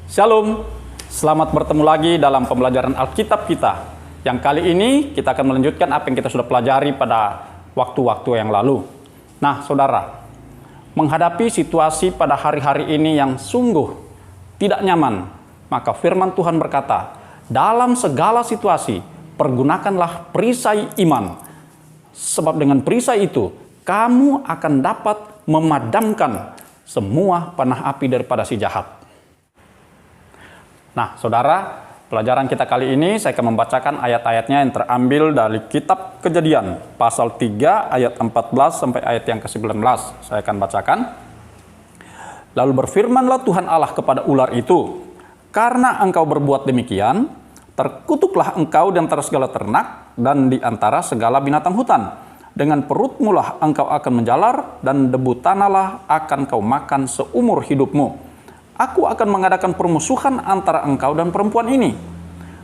Shalom, selamat bertemu lagi dalam pembelajaran Alkitab kita. Yang kali ini kita akan melanjutkan apa yang kita sudah pelajari pada waktu-waktu yang lalu. Nah, saudara, menghadapi situasi pada hari-hari ini yang sungguh tidak nyaman, maka firman Tuhan berkata, dalam segala situasi, pergunakanlah perisai iman. Sebab dengan perisai itu, kamu akan dapat memadamkan semua panah api daripada si jahat. Nah, saudara, pelajaran kita kali ini saya akan membacakan ayat-ayatnya yang terambil dari kitab Kejadian, pasal 3 ayat 14 sampai ayat yang ke-19. Saya akan bacakan. Lalu berfirmanlah Tuhan Allah kepada ular itu, karena engkau berbuat demikian, terkutuklah engkau di antara segala ternak dan di antara segala binatang hutan. Dengan perutmu lah engkau akan menjalar, dan debu tanahlah akan kau makan seumur hidupmu. Aku akan mengadakan permusuhan antara engkau dan perempuan ini,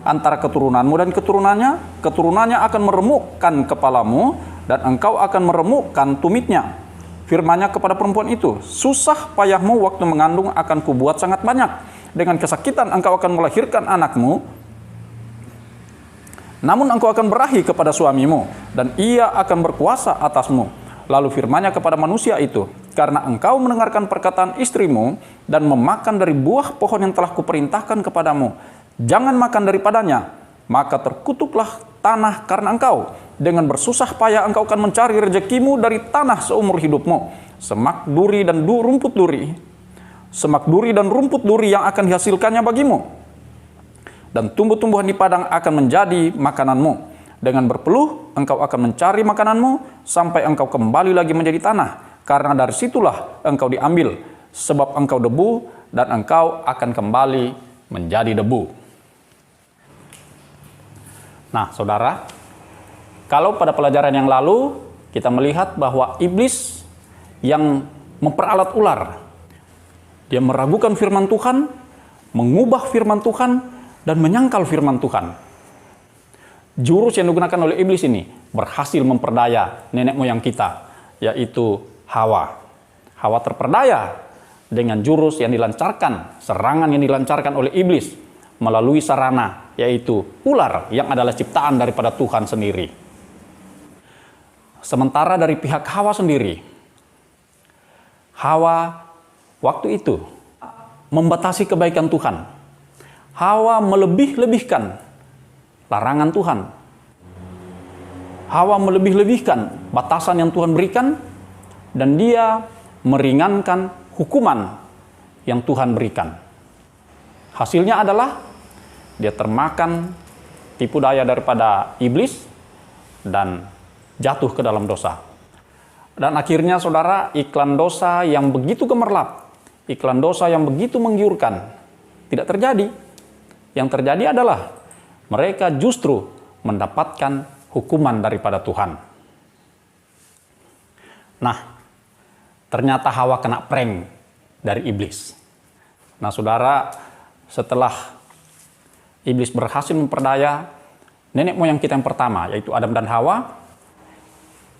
antara keturunanmu dan keturunannya. Keturunannya akan meremukkan kepalamu, dan engkau akan meremukkan tumitnya. Firman-Nya kepada perempuan itu, susah payahmu waktu mengandung akan kubuat sangat banyak. Dengan kesakitan engkau akan melahirkan anakmu, namun engkau akan berahi kepada suamimu, dan ia akan berkuasa atasmu. Lalu firman-Nya kepada manusia itu, karena engkau mendengarkan perkataan istrimu dan memakan dari buah pohon yang telah kuperintahkan kepadamu, jangan makan daripadanya, maka terkutuklah tanah karena engkau. Dengan bersusah payah engkau akan mencari rezekimu dari tanah seumur hidupmu. Semak duri dan rumput duri, semak duri dan rumput duri yang akan dihasilkannya bagimu, dan tumbuh-tumbuhan di padang akan menjadi makananmu. Dengan berpeluh engkau akan mencari makananmu sampai engkau kembali lagi menjadi tanah, karena dari situlah engkau diambil, sebab engkau debu dan engkau akan kembali menjadi debu. Nah, saudara, kalau pada pelajaran yang lalu kita melihat bahwa iblis yang memperalat ular, dia meragukan firman Tuhan, mengubah firman Tuhan, dan menyangkal firman Tuhan. Jurus yang digunakan oleh iblis ini berhasil memperdaya nenek moyang kita, yaitu Hawa. Hawa terperdaya dengan jurus yang dilancarkan, serangan yang dilancarkan oleh iblis melalui sarana, yaitu ular yang adalah ciptaan daripada Tuhan sendiri. Sementara dari pihak Hawa sendiri, Hawa waktu itu membatasi kebaikan Tuhan. Hawa melebih-lebihkan larangan Tuhan. Hawa melebih-lebihkan batasan yang Tuhan berikan, dan dia meringankan hukuman yang Tuhan berikan. Hasilnya adalah dia termakan tipu daya daripada iblis dan jatuh ke dalam dosa. Dan akhirnya, saudara, iklan dosa yang begitu gemerlap, iklan dosa yang begitu menggiurkan tidak terjadi. Yang terjadi adalah mereka justru mendapatkan hukuman daripada Tuhan. Nah, ternyata Hawa kena prank dari iblis. Nah, saudara, setelah iblis berhasil memperdaya nenek moyang kita yang pertama, yaitu Adam dan Hawa,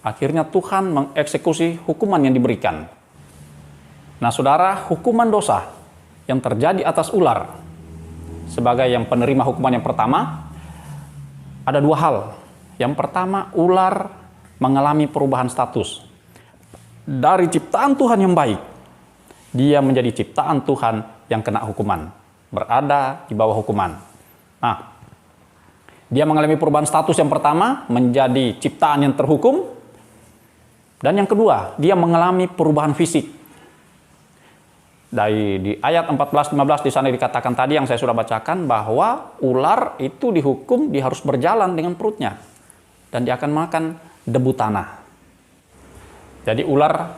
akhirnya Tuhan mengeksekusi hukuman yang diberikan. Nah, saudara, hukuman dosa yang terjadi atas ular sebagai yang penerima hukuman yang pertama, ada dua hal. Yang pertama, ular mengalami perubahan status. Dari ciptaan Tuhan yang baik, dia menjadi ciptaan Tuhan yang kena hukuman, berada di bawah hukuman. Nah, dia mengalami perubahan status yang pertama, menjadi ciptaan yang terhukum. Dan yang kedua, dia mengalami perubahan fisik. Di ayat 14-15 di sana dikatakan tadi yang saya sudah bacakan, bahwa ular itu dihukum, dia harus berjalan dengan perutnya, dan dia akan makan debu tanah. Jadi ular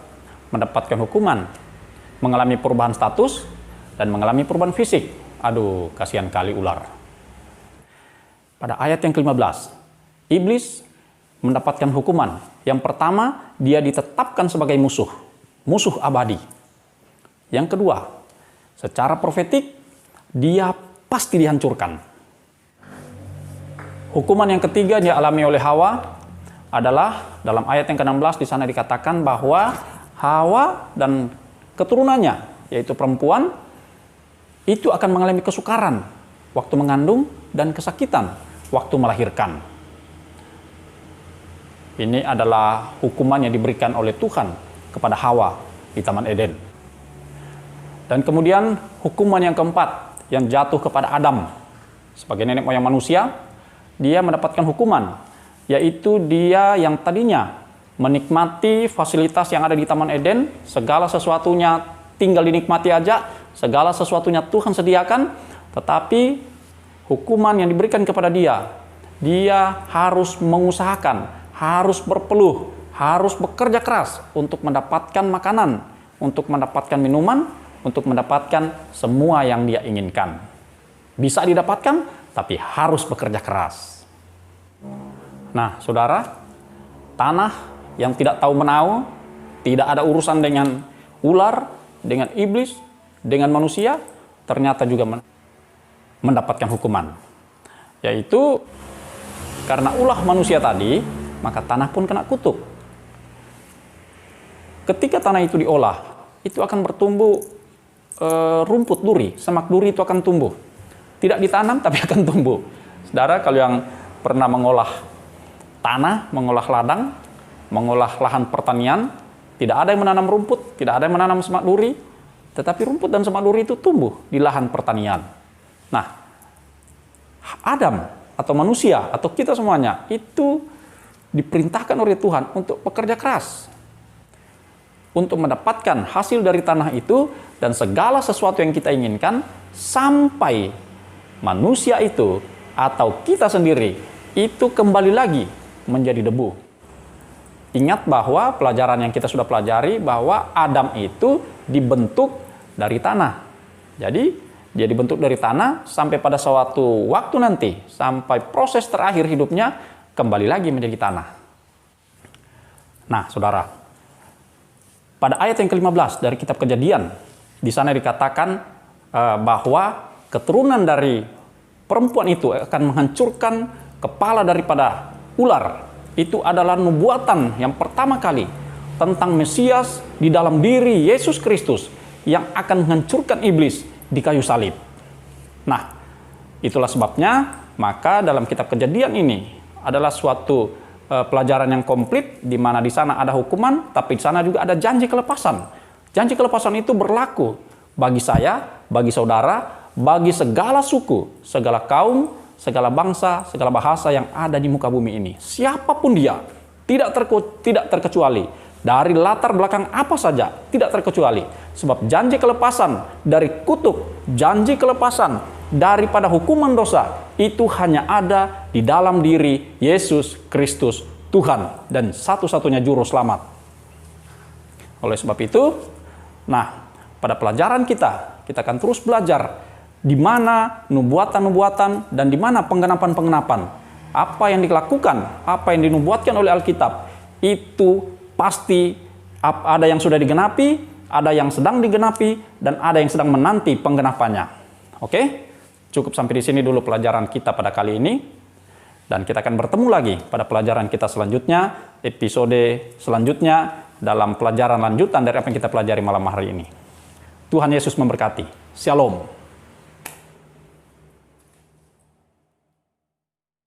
mendapatkan hukuman, mengalami perubahan status, dan mengalami perubahan fisik. Aduh, kasihan kali ular. Pada ayat yang ke-15, iblis mendapatkan hukuman. Yang pertama, dia ditetapkan sebagai musuh abadi. Yang kedua, secara profetik, dia pasti dihancurkan. Hukuman yang ketiga dia alami oleh Hawa adalah dalam ayat yang ke-16 di sana dikatakan bahwa Hawa dan keturunannya, yaitu perempuan, itu akan mengalami kesukaran waktu mengandung dan kesakitan waktu melahirkan. Ini adalah hukuman yang diberikan oleh Tuhan kepada Hawa di Taman Eden. Dan kemudian hukuman yang keempat yang jatuh kepada Adam sebagai nenek moyang manusia, dia mendapatkan hukuman, yaitu dia yang tadinya menikmati fasilitas yang ada di Taman Eden, segala sesuatunya tinggal dinikmati aja, segala sesuatunya Tuhan sediakan, tetapi hukuman yang diberikan kepada dia harus mengusahakan, harus berpeluh, harus bekerja keras untuk mendapatkan makanan, untuk mendapatkan minuman, untuk mendapatkan semua yang dia inginkan. Bisa didapatkan, tapi harus bekerja keras. Nah, saudara, tanah yang tidak tahu menau, tidak ada urusan dengan ular, dengan iblis, dengan manusia, ternyata juga mendapatkan hukuman. Yaitu karena ulah manusia tadi, maka tanah pun kena kutuk. Ketika tanah itu diolah, itu akan bertumbuh rumput duri, semak duri itu akan tumbuh. Tidak ditanam tapi akan tumbuh. Saudara, kalau yang pernah mengolah tanah, mengolah ladang, mengolah lahan pertanian, tidak ada yang menanam rumput, tidak ada yang menanam semak duri, tetapi rumput dan semak duri itu tumbuh di lahan pertanian. Nah, Adam atau manusia atau kita semuanya itu diperintahkan oleh Tuhan untuk bekerja keras untuk mendapatkan hasil dari tanah itu dan segala sesuatu yang kita inginkan sampai manusia itu atau kita sendiri itu kembali lagi menjadi debu. Ingat bahwa pelajaran yang kita sudah pelajari bahwa Adam itu dibentuk dari tanah. Jadi dia dibentuk dari tanah sampai pada suatu waktu nanti, sampai proses terakhir hidupnya kembali lagi menjadi tanah. Nah, saudara, pada ayat yang ke-15 dari kitab Kejadian, di sana dikatakan bahwa keturunan dari perempuan itu akan menghancurkan kepala daripada ular. Itu adalah nubuatan yang pertama kali tentang Mesias di dalam diri Yesus Kristus yang akan menghancurkan iblis di kayu salib. Nah, itulah sebabnya maka dalam kitab Kejadian ini adalah suatu pelajaran yang komplit di mana di sana ada hukuman, tapi di sana juga ada janji kelepasan. Janji kelepasan itu berlaku bagi saya, bagi saudara, bagi segala suku, segala kaum, segala bangsa, segala bahasa yang ada di muka bumi ini. Siapapun dia, tidak terkecuali, dari latar belakang apa saja, tidak terkecuali. Sebab janji kelepasan dari kutuk, janji kelepasan daripada hukuman dosa, itu hanya ada di dalam diri Yesus Kristus Tuhan dan satu-satunya juru selamat. Oleh sebab itu, nah, pada pelajaran kita akan terus belajar di mana nubuatan-nubuatan dan di mana penggenapan-penggenapan. Apa yang dilakukan, apa yang dinubuatkan oleh Alkitab, itu pasti ada yang sudah digenapi, ada yang sedang digenapi, dan ada yang sedang menanti penggenapannya. Oke? Cukup sampai di sini dulu pelajaran kita pada kali ini. Dan kita akan bertemu lagi pada pelajaran kita selanjutnya, episode selanjutnya, dalam pelajaran lanjutan dari apa yang kita pelajari malam hari ini. Tuhan Yesus memberkati. Shalom.